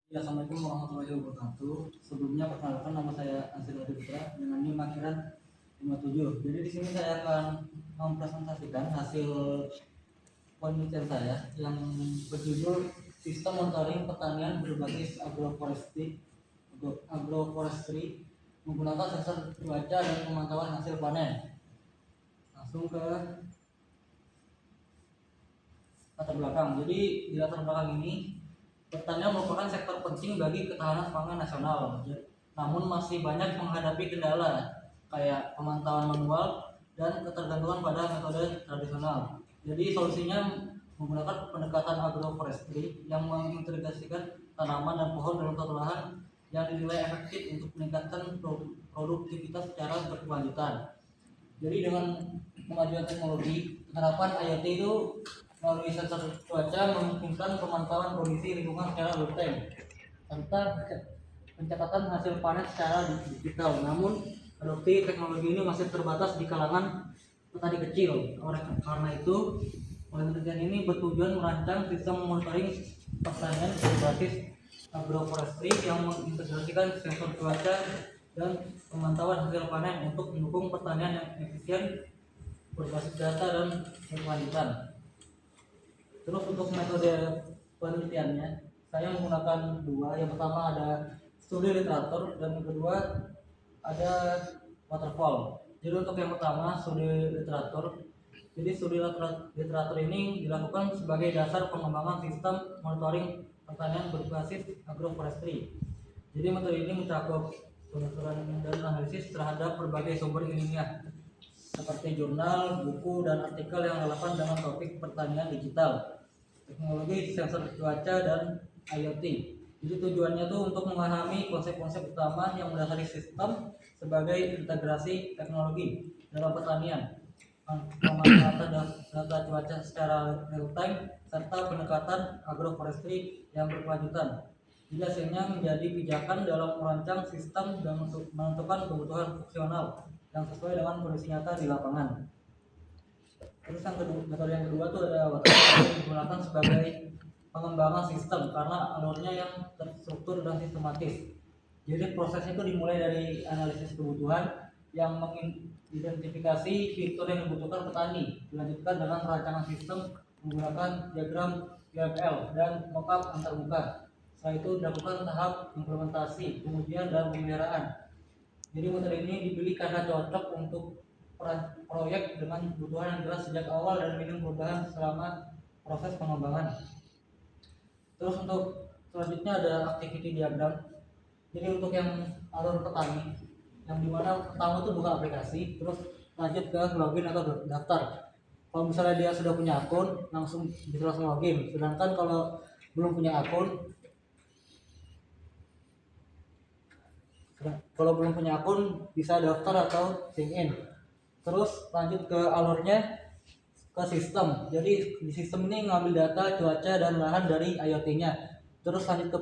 Ya, Assalamualaikum warahmatullahi wabarakatuh. Sebelumnya perkenalkan, nama saya Ansel Putra dengan NIM akhiran 57. Jadi di sini saya akan mempresentasikan hasil penelitian saya yang berjudul Sistem Monitoring Pertanian Berbasis Agroforestry menggunakan sensor cuaca dan pemantauan hasil panen. Langsung ke latar belakang. Jadi di latar belakang ini, pertanian merupakan sektor penting bagi ketahanan pangan nasional. Namun masih banyak menghadapi kendala kayak pemantauan manual dan ketergantungan pada metode tradisional. Jadi solusinya menggunakan pendekatan agroforestry yang mengintegrasikan tanaman dan pohon dalam satu lahan yang dinilai efektif untuk meningkatkan produktivitas secara berkelanjutan. Jadi dengan kemajuan teknologi, penerapan IoT itu melalui sensor cuaca memungkinkan pemantauan kondisi lingkungan secara real time serta pencatatan hasil panen secara digital. Namun, adopsi teknologi ini masih terbatas di kalangan petani kecil. Oleh karena itu, penelitian ini bertujuan merancang sistem monitoring pertanian berbasis agroforestry yang mengintegrasikan sensor cuaca dan pemantauan hasil panen untuk mendukung pertanian yang efisien, berbasis data dan berkelanjutan. Terus untuk metode penelitiannya, saya menggunakan dua. Yang pertama ada studi literatur dan yang kedua ada waterfall. Jadi untuk yang pertama studi literatur. Jadi studi literatur ini dilakukan sebagai dasar pengembangan sistem monitoring pertanian berbasis agroforestry. Jadi metode ini mencakup penelusuran dan analisis terhadap berbagai sumber ilmiah seperti jurnal, buku, dan artikel yang relevan dengan topik pertanian digital, teknologi sensor cuaca, dan IoT. Jadi tujuannya tuh untuk memahami konsep-konsep utama yang mendasari sistem sebagai integrasi teknologi dalam pertanian, pemanfaatan data cuaca secara real time, serta pendekatan agroforestry yang berkelanjutan. Jadi hasilnya menjadi pijakan dalam merancang sistem dan menentukan kebutuhan fungsional yang sesuai dengan kondisi nyata di lapangan. Terus yang kedua, metode yang kedua tuh ada waterfall yang digunakan sebagai pengembangan sistem karena alurnya yang terstruktur dan sistematis. Jadi prosesnya itu dimulai dari analisis kebutuhan yang mengidentifikasi fitur yang dibutuhkan petani, dilanjutkan dengan perancangan sistem menggunakan diagram UML dan mockup antarmuka. Setelah itu dilakukan tahap implementasi, pengujian dan pemeliharaan. Jadi metode ini dipilih karena cocok untuk proyek dengan kebutuhan yang jelas sejak awal dan minim perubahan selama proses pengembangan. Terus untuk selanjutnya ada activity diagram. Jadi untuk yang alur petani, yang dimana pertama itu buka aplikasi, terus lanjut ke login atau daftar. Kalau misalnya dia sudah punya akun, langsung bisa langsung login. Sedangkan kalau belum punya akun, bisa daftar atau sign in. Terus lanjut ke alurnya ke sistem. Jadi di sistem ini ngambil data cuaca dan lahan dari IoT-nya. Terus lanjut ke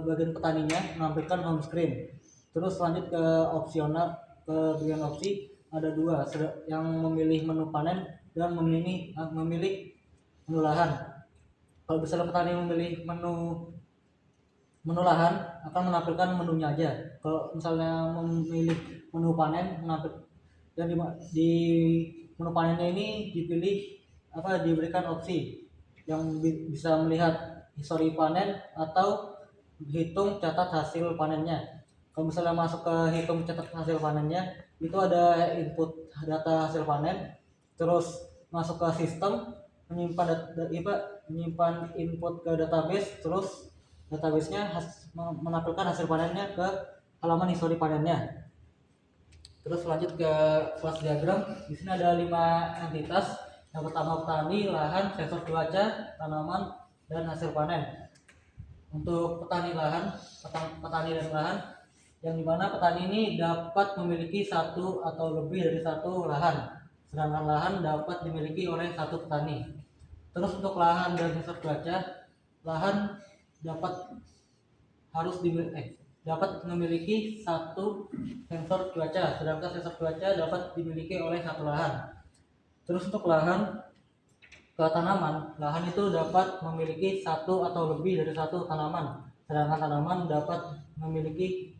bagian petaninya, menampilkan home screen. Terus lanjut ke opsional, ke bagian opsi ada dua, yang memilih menu panen dan memilih menu lahan. Kalau misalnya petani memilih menu lahan, akan menampilkan menunya aja. Kalau misalnya memilih menu panen, dan di menu panennya ini diberikan opsi yang bisa melihat histori panen atau hitung catat hasil panennya. Kalau misalnya masuk ke hitung catat hasil panennya, itu ada input data hasil panen, terus masuk ke sistem, menyimpan input ke database, terus database-nya menampilkan hasil panennya ke halaman histori panennya. Terus lanjut ke kelas diagram. Di sini ada 5 entitas. Yang pertama petani, lahan, sensor cuaca, tanaman, dan hasil panen. Untuk petani dan lahan, yang dimana petani ini dapat memiliki satu atau lebih dari satu lahan, sedangkan lahan dapat dimiliki oleh satu petani. Terus untuk lahan dan sensor cuaca, lahan dapat memiliki satu sensor cuaca, sedangkan sensor cuaca dapat dimiliki oleh satu lahan. Terus untuk lahan ke tanaman, lahan itu dapat memiliki satu atau lebih dari satu tanaman, sedangkan tanaman dapat dimiliki